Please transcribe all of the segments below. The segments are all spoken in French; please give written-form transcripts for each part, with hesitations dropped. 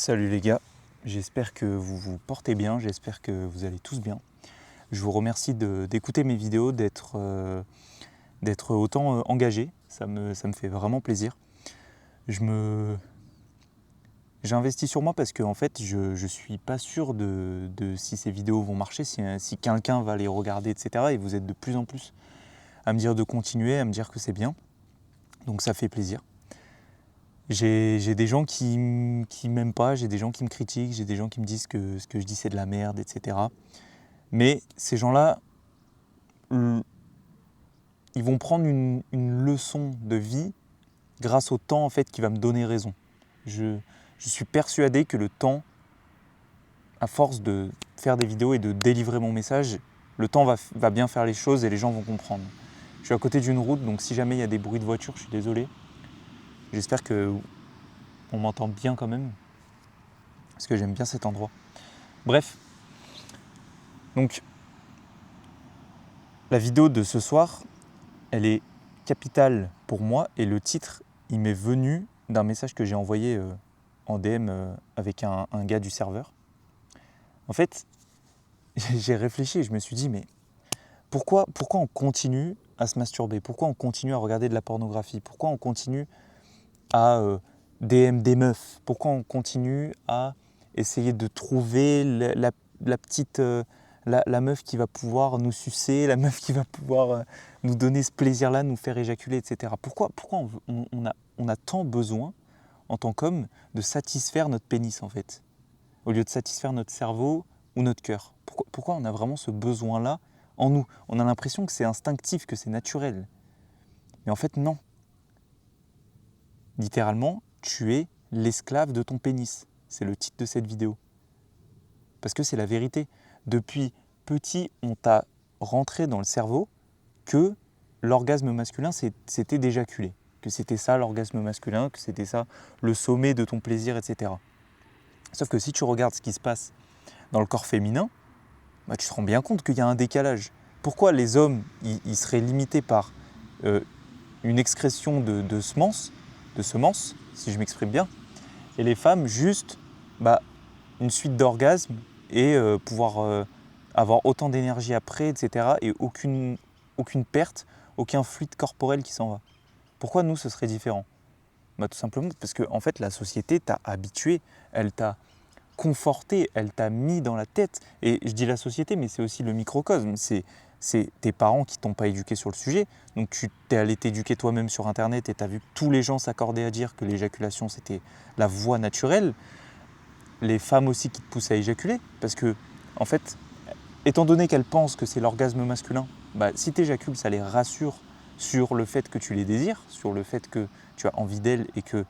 Salut les gars, j'espère que vous vous portez bien, j'espère que vous allez tous bien. Je vous remercie d'écouter mes vidéos, d'être autant engagé, ça me fait vraiment plaisir. J'ai investi sur moi parce que en fait, je ne suis pas sûr de si ces vidéos vont marcher, si quelqu'un va les regarder, etc. Et vous êtes de plus en plus à me dire de continuer, à me dire que c'est bien. Donc ça fait plaisir. J'ai des gens qui m'aiment pas, j'ai des gens qui me critiquent, j'ai des gens qui me disent que ce que je dis c'est de la merde, etc. Mais ces gens-là, ils vont prendre une leçon de vie grâce au temps en fait qui va me donner raison. Je suis persuadé que le temps, à force de faire des vidéos et de délivrer mon message, le temps va bien faire les choses et les gens vont comprendre. Je suis à côté d'une route, donc si jamais il y a des bruits de voiture, je suis désolé. J'espère qu'on m'entend bien quand même, parce que j'aime bien cet endroit. Bref, donc la vidéo de ce soir, elle est capitale pour moi et le titre, il m'est venu d'un message que j'ai envoyé en DM avec un gars du serveur. En fait, j'ai réfléchi et je me suis dit, mais pourquoi on continue à se masturber? Pourquoi on continue à regarder de la pornographie? Pourquoi on continue à DM des meufs? Pourquoi on continue à essayer de trouver la petite... la meuf qui va pouvoir nous sucer, la meuf qui va pouvoir nous donner ce plaisir-là, nous faire éjaculer, etc. Pourquoi on a tant besoin, en tant qu'homme, de satisfaire notre pénis, en fait, au lieu de satisfaire notre cerveau ou notre cœur? Pourquoi on a vraiment ce besoin-là en nous? On a l'impression que c'est instinctif, que c'est naturel. Mais en fait, non. Littéralement, tu es l'esclave de ton pénis. C'est le titre de cette vidéo. Parce que c'est la vérité. Depuis petit, on t'a rentré dans le cerveau que l'orgasme masculin, c'était d'éjaculer. Que c'était ça l'orgasme masculin, que c'était ça le sommet de ton plaisir, etc. Sauf que si tu regardes ce qui se passe dans le corps féminin, bah, tu te rends bien compte qu'il y a un décalage. Pourquoi les hommes ils seraient limités par une excrétion de semences, si je m'exprime bien, et les femmes juste une suite d'orgasmes et pouvoir avoir autant d'énergie après, etc. et aucune perte, aucun fluide corporel qui s'en va. Pourquoi nous, ce serait différent? Tout simplement parce que en fait, la société t'a habitué, elle t'a conforté, elle t'a mis dans la tête. Et je dis la société, mais c'est aussi le microcosme. C'est tes parents qui t'ont pas éduqué sur le sujet. Donc tu t'es allé t'éduquer toi-même sur Internet et tu as vu que tous les gens s'accordaient à dire que l'éjaculation, c'était la voie naturelle. Les femmes aussi qui te poussent à éjaculer. Parce que, en fait, étant donné qu'elles pensent que c'est l'orgasme masculin, si tu éjacules, ça les rassure sur le fait que tu les désires, sur le fait que tu as envie d'elles et que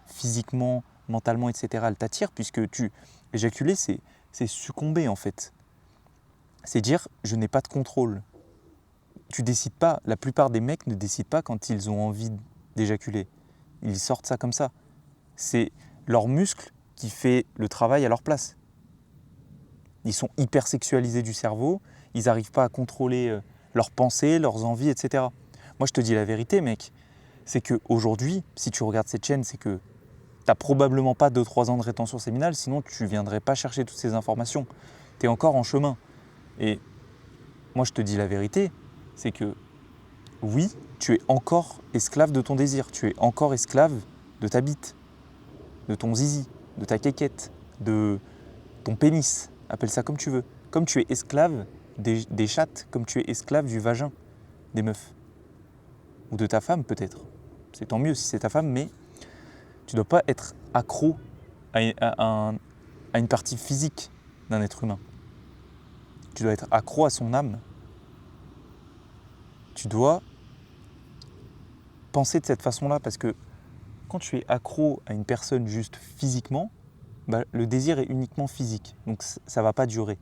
physiquement, mentalement, etc., elles t'attirent, puisque éjaculer, c'est succomber en fait. C'est dire, je n'ai pas de contrôle. Tu décides pas, la plupart des mecs ne décident pas quand ils ont envie d'éjaculer. Ils sortent ça comme ça. C'est leur muscle qui fait le travail à leur place. Ils sont hyper sexualisés du cerveau, ils n'arrivent pas à contrôler leurs pensées, leurs envies, etc. Moi, je te dis la vérité, mec, c'est qu'aujourd'hui, si tu regardes cette chaîne, c'est que tu n'as probablement pas 2-3 ans de rétention séminale, sinon tu ne viendrais pas chercher toutes ces informations. Tu es encore en chemin. Et moi, je te dis la vérité, c'est que oui, tu es encore esclave de ton désir, tu es encore esclave de ta bite, de ton zizi, de ta quéquette, de ton pénis, appelle ça comme tu veux. Comme tu es esclave des chattes, comme tu es esclave du vagin des meufs. Ou de ta femme peut-être. C'est tant mieux si c'est ta femme, mais tu ne dois pas être accro à une partie physique d'un être humain. Tu dois être accro à son âme. Tu dois penser de cette façon-là parce que quand tu es accro à une personne juste physiquement, le désir est uniquement physique, donc ça ne va pas durer.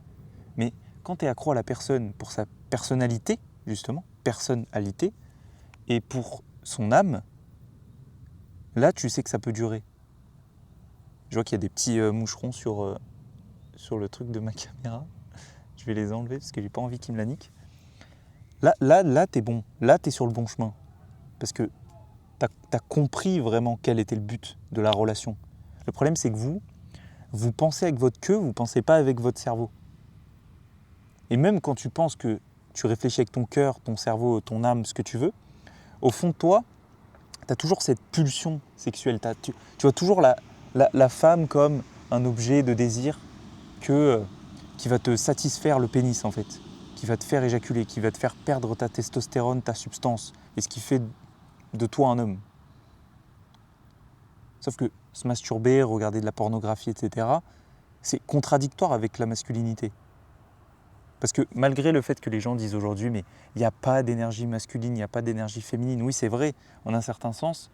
Mais quand tu es accro à la personne pour sa personnalité, justement, personnalité, et pour son âme, là tu sais que ça peut durer. Je vois qu'il y a des petits moucherons sur le truc de ma caméra. Je vais les enlever parce que j'ai pas envie qu'ils me la niquent. Là t'es bon, là t'es sur le bon chemin. Parce que t'as compris vraiment quel était le but de la relation. Le problème c'est que vous vous pensez avec votre queue, vous ne pensez pas avec votre cerveau. Et même quand tu penses que tu réfléchis avec ton cœur, ton cerveau, ton âme, ce que tu veux, au fond de toi, tu as toujours cette pulsion sexuelle. Tu vois toujours la femme comme un objet de désir qui va te satisfaire le pénis en fait, qui va te faire éjaculer, qui va te faire perdre ta testostérone, ta substance, et ce qui fait de toi un homme. Sauf que se masturber, regarder de la pornographie, etc., c'est contradictoire avec la masculinité. Parce que malgré le fait que les gens disent aujourd'hui, mais il n'y a pas d'énergie masculine, il n'y a pas d'énergie féminine, oui c'est vrai, en un certain sens,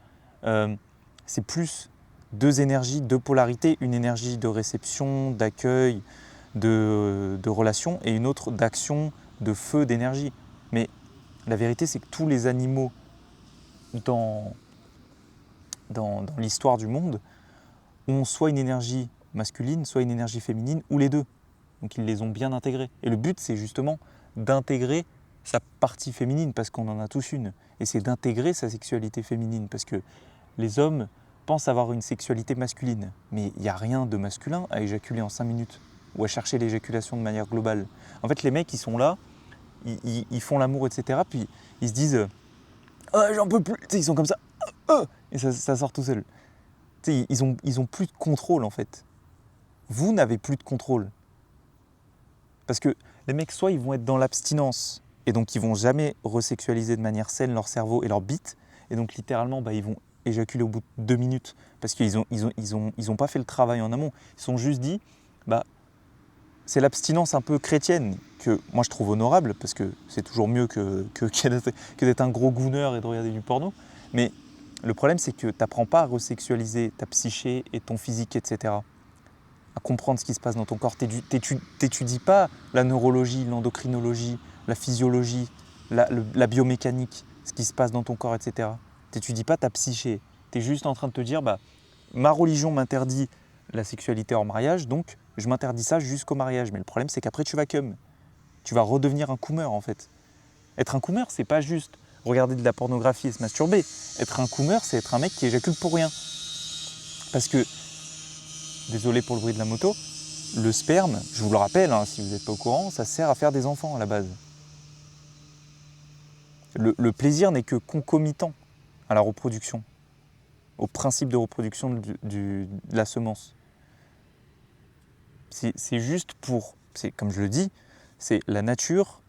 c'est plus deux énergies, deux polarités, une énergie de réception, d'accueil, de relation, et une autre d'action, de feu, d'énergie. Mais la vérité, c'est que tous les animaux dans l'histoire du monde ont soit une énergie masculine, soit une énergie féminine, ou les deux. Donc ils les ont bien intégrés. Et le but, c'est justement d'intégrer sa partie féminine, parce qu'on en a tous une. Et c'est d'intégrer sa sexualité féminine, parce que les hommes pensent avoir une sexualité masculine. Mais il n'y a rien de masculin à éjaculer en 5 minutes, ou à chercher l'éjaculation de manière globale. En fait, les mecs, ils sont là, ils font l'amour, etc. Puis ils se disent « Oh, j'en peux plus !» Ils sont comme ça, et ça sort tout seul. Ils ont plus de contrôle, en fait. Vous n'avez plus de contrôle. Parce que les mecs, soit ils vont être dans l'abstinence, et donc ils vont jamais resexualiser de manière saine leur cerveau et leur bite, et donc littéralement, ils vont éjaculer au bout de 2 minutes, parce qu'ils ont pas fait le travail en amont. Ils se sont juste dit, c'est l'abstinence un peu chrétienne, que moi je trouve honorable, parce que c'est toujours mieux que d'être un gros gooner et de regarder du porno. Mais le problème, c'est que tu n'apprends pas à resexualiser ta psyché et ton physique, etc. À comprendre ce qui se passe dans ton corps. Tu n'étudies pas la neurologie, l'endocrinologie, la physiologie, la biomécanique, ce qui se passe dans ton corps, etc. Tu n'étudies pas ta psyché. Tu es juste en train de te dire, ma religion m'interdit la sexualité hors mariage, donc je m'interdis ça jusqu'au mariage. Mais le problème, c'est qu'après, tu vas cum. Tu vas redevenir un coomer, en fait. Être un coomer, c'est pas juste regarder de la pornographie et se masturber. Être un coomer, c'est être un mec qui éjacule pour rien. Parce que, désolé pour le bruit de la moto, le sperme, je vous le rappelle, si vous n'êtes pas au courant, ça sert à faire des enfants à la base. Le plaisir n'est que concomitant à la reproduction, au principe de reproduction de la semence. C'est juste comme je le dis, c'est la nature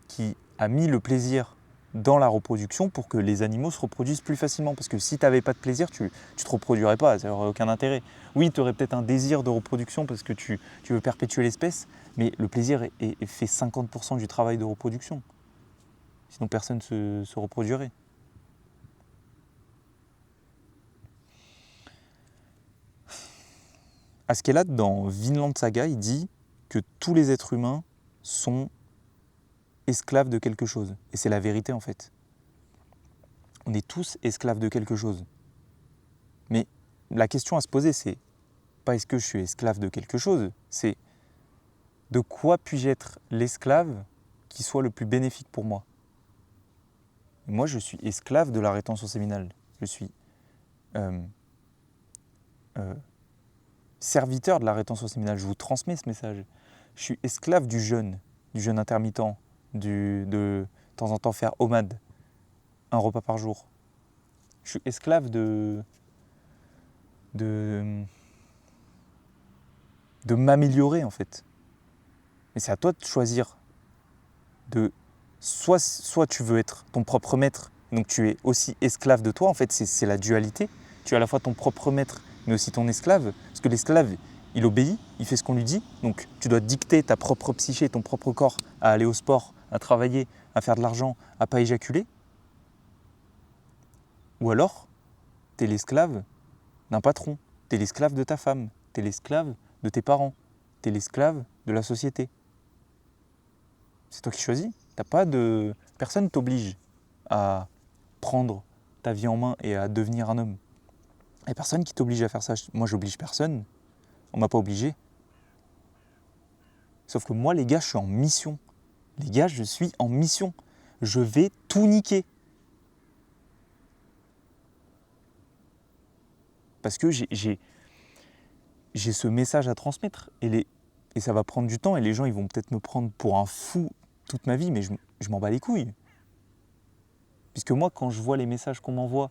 qui a mis le plaisir dans la reproduction pour que les animaux se reproduisent plus facilement. Parce que si tu n'avais pas de plaisir, tu ne te reproduirais pas, ça n'aurait aucun intérêt. Oui, tu aurais peut-être un désir de reproduction parce que tu veux perpétuer l'espèce, mais le plaisir fait 50% du travail de reproduction. Sinon, personne ne se reproduirait. Askeladd, dans Vinland Saga, il dit que tous les êtres humains sont esclaves de quelque chose. Et c'est la vérité en fait. On est tous esclaves de quelque chose. Mais la question à se poser, c'est pas est-ce que je suis esclave de quelque chose, c'est de quoi puis-je être l'esclave qui soit le plus bénéfique pour moi. Et moi, je suis esclave de la rétention séminale. Je suis serviteur de la rétention séminale. Je vous transmets ce message. Je suis esclave du jeûne intermittent, de temps en temps faire OMAD, un repas par jour. Je suis esclave de m'améliorer en fait. Mais c'est à toi de choisir soit tu veux être ton propre maître, donc tu es aussi esclave de toi, en fait c'est la dualité. Tu es à la fois ton propre maître mais aussi ton esclave, parce que l'esclave il obéit, il fait ce qu'on lui dit, donc tu dois dicter ta propre psyché, ton propre corps à aller au sport, à travailler, à faire de l'argent, à pas éjaculer. Ou alors, tu es l'esclave d'un patron, tu es l'esclave de ta femme, tu es l'esclave de tes parents, tu es l'esclave de la société. C'est toi qui choisis. Personne ne t'oblige à prendre ta vie en main et à devenir un homme. Il n'y a personne qui t'oblige à faire ça. Moi, j'oblige personne. On ne m'a pas obligé. Sauf que moi, les gars, je suis en mission. Les gars, je suis en mission. Je vais tout niquer. Parce que j'ai ce message à transmettre et ça va prendre du temps et les gens ils vont peut-être me prendre pour un fou toute ma vie, mais je m'en bats les couilles. Puisque moi, quand je vois les messages qu'on m'envoie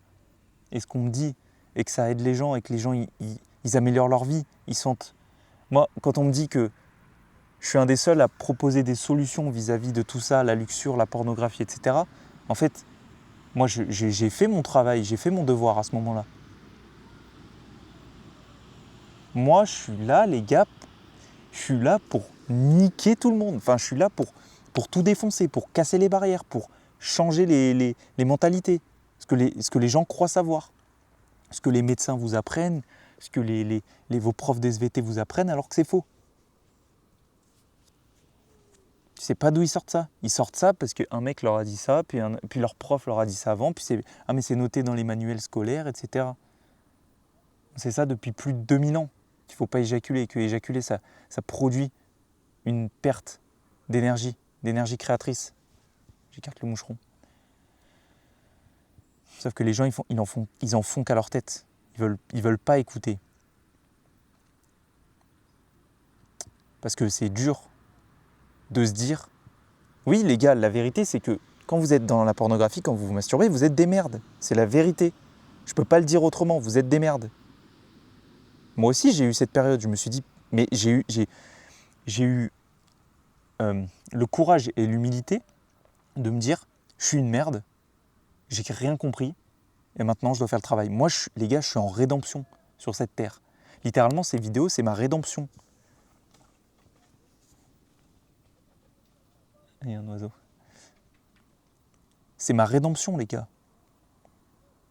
et ce qu'on me dit et que ça aide les gens et que les gens ils améliorent leur vie, ils sentent... Moi, quand on me dit que je suis un des seuls à proposer des solutions vis-à-vis de tout ça, la luxure, la pornographie, etc. En fait, moi, j'ai fait mon travail, j'ai fait mon devoir à ce moment-là. Moi, je suis là, les gars, je suis là pour niquer tout le monde. Enfin, je suis là pour tout défoncer, pour casser les barrières, pour changer les mentalités. Ce que les gens croient savoir. Ce que les médecins vous apprennent, ce que vos profs d'SVT vous apprennent alors que c'est faux. Tu sais pas d'où ils sortent ça. Ils sortent ça parce qu'un mec leur a dit ça, puis leur prof leur a dit ça avant, puis mais c'est noté dans les manuels scolaires, etc. C'est ça depuis plus de 2000 ans. Il ne faut pas éjaculer, que éjaculer, ça produit une perte d'énergie créatrice. J'écarte le moucheron. Sauf que les gens, ils en font qu'à leur tête. Ils veulent pas écouter. Parce que c'est dur de se dire, oui les gars, la vérité c'est que quand vous êtes dans la pornographie, quand vous vous masturbez, vous êtes des merdes. C'est la vérité. Je peux pas le dire autrement, vous êtes des merdes. Moi aussi j'ai eu cette période, je me suis dit, mais j'ai eu le courage et l'humilité de me dire, je suis une merde, j'ai rien compris, et maintenant je dois faire le travail. Moi, les gars, je suis en rédemption sur cette terre. Littéralement, ces vidéos, c'est ma rédemption. Il y a un oiseau. C'est ma rédemption, les gars.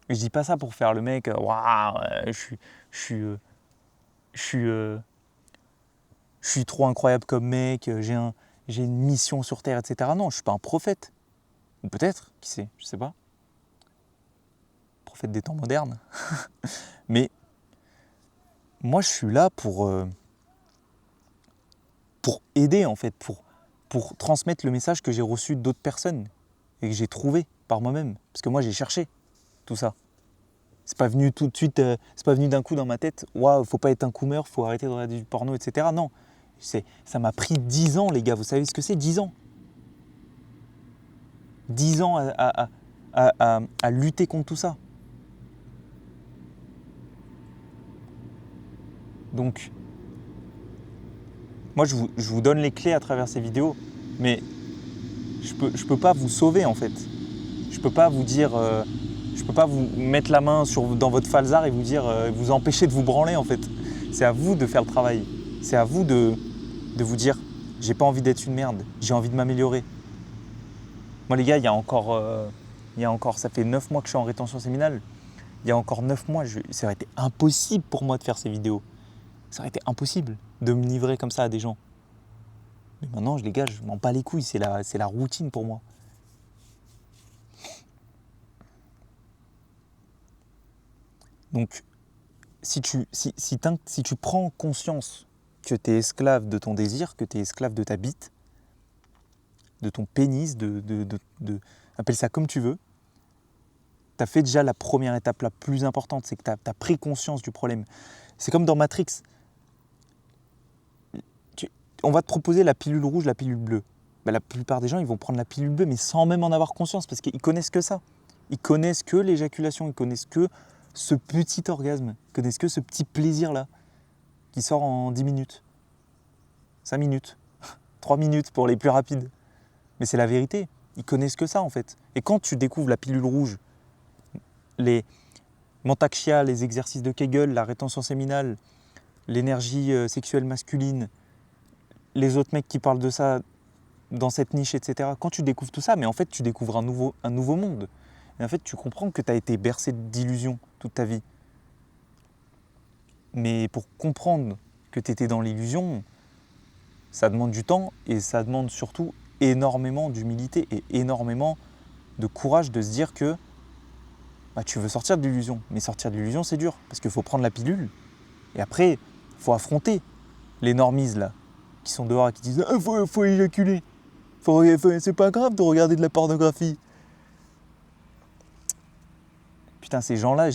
Et je dis pas ça pour faire le mec, waouh, je suis trop incroyable comme mec, j'ai une mission sur terre, etc. Non, je suis pas un prophète. Ou peut-être, qui sait, je sais pas. Prophète des temps modernes. Mais moi, je suis là pour aider, en fait, pour transmettre le message que j'ai reçu d'autres personnes et que j'ai trouvé par moi-même. Parce que moi, j'ai cherché tout ça. C'est pas venu tout de suite, c'est pas venu d'un coup dans ma tête. Waouh, faut pas être un coomer, faut arrêter de regarder du porno, etc. Non, ça m'a pris 10 ans, les gars. Vous savez ce que c'est, 10 ans 10 ans à lutter contre tout ça. Donc, moi, je vous donne les clés à travers ces vidéos, mais je peux pas vous sauver, en fait. Je peux pas vous dire, je peux pas vous mettre la main dans votre falzar et vous dire, vous empêcher de vous branler, en fait. C'est à vous de faire le travail. C'est à vous de vous dire, j'ai pas envie d'être une merde, j'ai envie de m'améliorer. Moi, les gars, il y a encore, ça fait 9 mois que je suis en rétention séminale. Il y a encore 9 mois, ça aurait été impossible pour moi de faire ces vidéos. Ça aurait été impossible de me livrer comme ça à des gens. Mais maintenant, les gars, je m'en bats les couilles, c'est la routine pour moi. Donc, si tu prends conscience que tu es esclave de ton désir, que tu es esclave de ta bite, de ton pénis, appelle ça comme tu veux, tu as fait déjà la première étape la plus importante, c'est que tu as pris conscience du problème. C'est comme dans Matrix. On va te proposer la pilule rouge, la pilule bleue. Ben, la plupart des gens, ils vont prendre la pilule bleue, mais sans même en avoir conscience, parce qu'ils connaissent que ça. Ils connaissent que l'éjaculation, ils connaissent que ce petit orgasme, ils connaissent que ce petit plaisir-là, qui sort en 10 minutes, 5 minutes, 3 minutes pour les plus rapides. Mais c'est la vérité, ils connaissent que ça en fait. Et quand tu découvres la pilule rouge, les Mantakshia, les exercices de Kegel, la rétention séminale, l'énergie sexuelle masculine, les autres mecs qui parlent de ça dans cette niche, etc. Quand tu découvres tout ça, mais en fait, tu découvres un nouveau monde. Et en fait, tu comprends que tu as été bercé d'illusions toute ta vie. Mais pour comprendre que tu étais dans l'illusion, ça demande du temps et ça demande surtout énormément d'humilité et énormément de courage de se dire que tu veux sortir de l'illusion. Mais sortir de l'illusion, c'est dur parce qu'il faut prendre la pilule et après, il faut affronter les normises là, qui sont dehors et qui disent « faut éjaculer, c'est pas grave de regarder de la pornographie ». Putain, ces gens-là,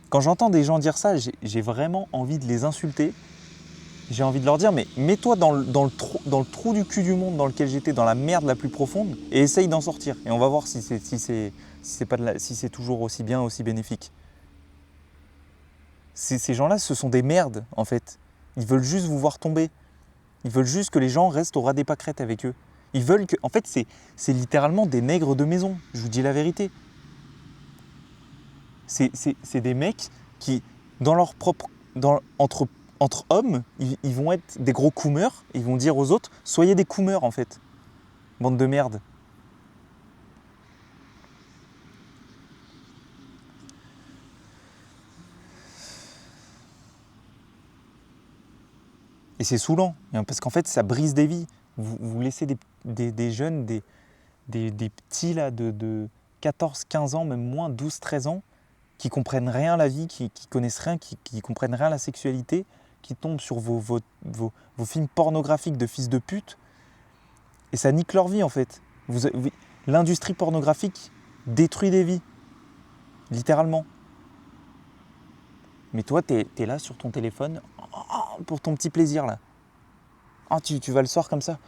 quand j'entends des gens dire ça, j'ai vraiment envie de les insulter j'ai envie de leur dire, mais mets-toi dans le trou du cul du monde dans lequel j'étais, dans la merde la plus profonde, et essaye d'en sortir. Et on va voir si c'est toujours aussi bien, aussi bénéfique. Ces gens-là, ce sont des merdes, en fait. Ils veulent juste vous voir tomber. Ils veulent juste que les gens restent au ras des pâquerettes avec eux. Ils veulent que... En fait, c'est littéralement des nègres de maison. Je vous dis la vérité. C'est des mecs qui, dans leur propre... entre hommes, ils vont être des gros coumeurs. Ils vont dire aux autres, soyez des coumeurs, en fait. Bande de merde. Et c'est saoulant, parce qu'en fait, ça brise des vies. Vous laissez des jeunes, des petits là, de 14, 15 ans, même moins, 12, 13 ans, qui comprennent rien à la vie, qui connaissent rien, qui comprennent rien à la sexualité, qui tombent sur vos films pornographiques de fils de pute, et ça nique leur vie en fait. L'industrie pornographique détruit des vies, littéralement. Mais toi, t'es là sur ton téléphone pour ton petit plaisir là. Ah, tu vas le soir comme ça.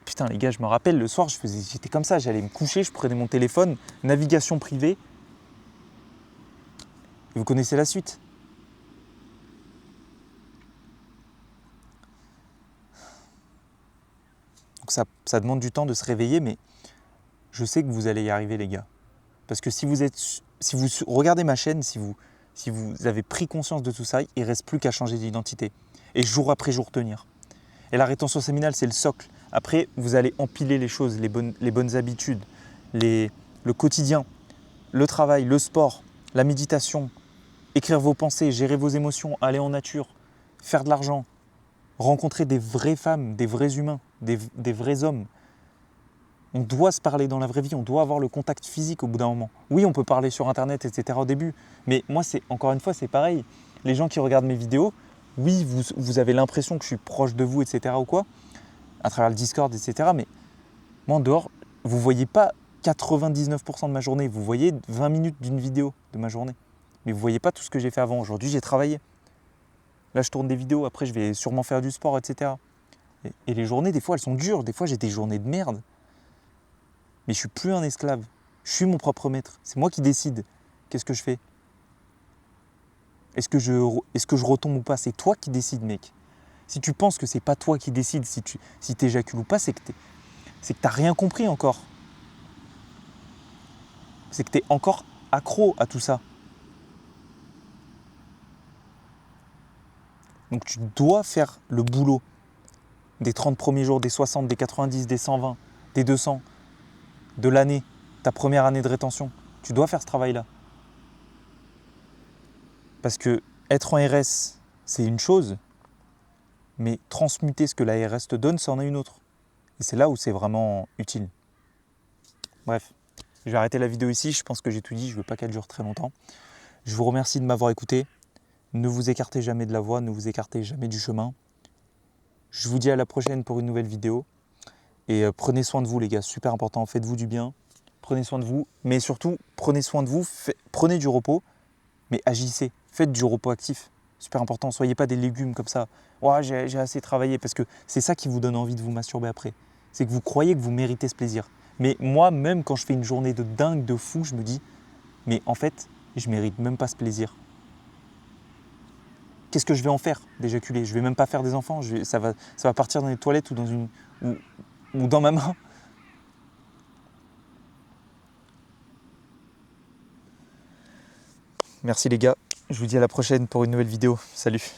Putain les gars, je me rappelle, le soir, j'étais comme ça, j'allais me coucher, je prenais mon téléphone, navigation privée. Et vous connaissez la suite. Donc ça demande du temps de se réveiller, mais je sais que vous allez y arriver les gars. Parce que si vous regardez ma chaîne, si vous avez pris conscience de tout ça, il ne reste plus qu'à changer d'identité. Et jour après jour tenir. Et la rétention séminale, c'est le socle. Après, vous allez empiler les choses, les bonnes habitudes, le quotidien, le travail, le sport, la méditation, écrire vos pensées, gérer vos émotions, aller en nature, faire de l'argent, rencontrer des vraies femmes, des vrais humains, des vrais hommes. On doit se parler dans la vraie vie, on doit avoir le contact physique au bout d'un moment. Oui, on peut parler sur Internet, etc. au début, mais moi, encore une fois, c'est pareil. Les gens qui regardent mes vidéos, oui, vous avez l'impression que je suis proche de vous, etc. ou quoi, à travers le Discord, etc. Mais moi, en dehors, vous ne voyez pas 99% de ma journée, vous voyez 20 minutes d'une vidéo de ma journée. Mais vous ne voyez pas tout ce que j'ai fait avant. Aujourd'hui, j'ai travaillé. Là, je tourne des vidéos, après, je vais sûrement faire du sport, etc. Et les journées, des fois, elles sont dures. Des fois, j'ai des journées de merde. Mais je ne suis plus un esclave. Je suis mon propre maître. C'est moi qui décide. Qu'est-ce que je fais ? Est-ce que je retombe ou pas ? C'est toi qui décides, mec. Si tu penses que c'est pas toi qui décides si t'éjacules ou pas, c'est que t'as rien compris encore. C'est que t'es encore accro à tout ça. Donc tu dois faire le boulot des 30 premiers jours, des 60, des 90, des 120, des 200, de l'année, ta première année de rétention. Tu dois faire ce travail-là. Parce que être en RS, c'est une chose, mais transmuter ce que la RS te donne, c'en est une autre. Et c'est là où c'est vraiment utile. Bref, je vais arrêter la vidéo ici. Je pense que j'ai tout dit. Je ne veux pas qu'elle dure très longtemps. Je vous remercie de m'avoir écouté. Ne vous écartez jamais de la voie, ne vous écartez jamais du chemin. Je vous dis à la prochaine pour une nouvelle vidéo. Et prenez soin de vous les gars, super important. Faites-vous du bien. Prenez soin de vous. Mais surtout, prenez soin de vous. Prenez du repos. Mais agissez. Faites du repos actif. Super important. Soyez pas des légumes comme ça. Oh, j'ai assez travaillé. Parce que c'est ça qui vous donne envie de vous masturber après. C'est que vous croyez que vous méritez ce plaisir. Mais moi, même quand je fais une journée de dingue, de fou, je me dis, mais en fait, je mérite même pas ce plaisir. Qu'est-ce que je vais en faire d'éjaculer ? Je vais même pas faire des enfants. Ça va partir dans les toilettes ou dans ma main. Merci les gars. Je vous dis à la prochaine pour une nouvelle vidéo. Salut.